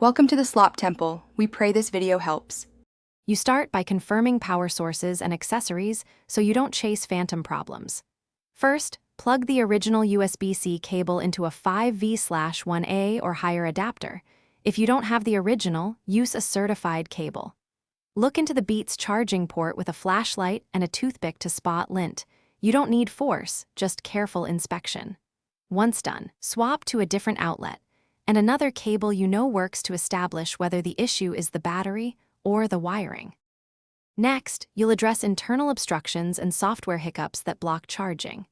Welcome to the Slop Temple. We pray this video helps. You start by confirming power sources and accessories so you don't chase phantom problems. First, plug the original USB-C cable into a 5V/1A or higher adapter. If you don't have the original, use a certified cable. Look into the Beats charging port with a flashlight and a toothpick to spot lint. You don't need force, just careful inspection. Once done, swap to a different outlet and another cable you know works to establish whether the issue is the battery or the wiring. Next, you'll address internal obstructions and software hiccups that block charging.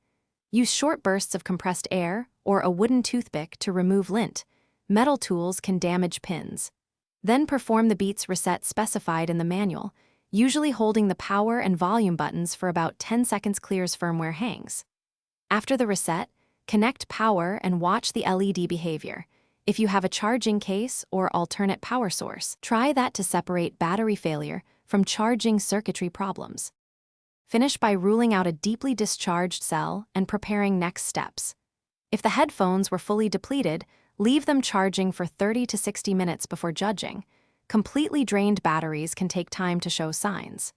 Use short bursts of compressed air or a wooden toothpick to remove lint. Metal tools can damage pins. Then perform the Beats reset specified in the manual, usually holding the power and volume buttons for about 10 seconds clears firmware hangs. After the reset, connect power and watch the LED behavior. If you have a charging case or alternate power source, try that to separate battery failure from charging circuitry problems. Finish by ruling out a deeply discharged cell and preparing next steps. If the headphones were fully depleted, leave them charging for 30 to 60 minutes before judging. Completely drained batteries can take time to show signs.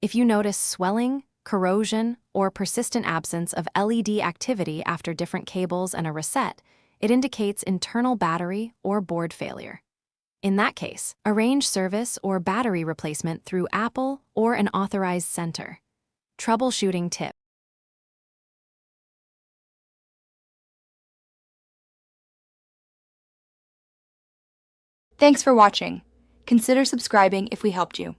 If you notice swelling, corrosion, or persistent absence of LED activity after different cables and a reset, it indicates internal battery or board failure. In that case, arrange service or battery replacement through Apple or an authorized center. Troubleshooting tip. Thanks for watching. Consider subscribing if we helped you.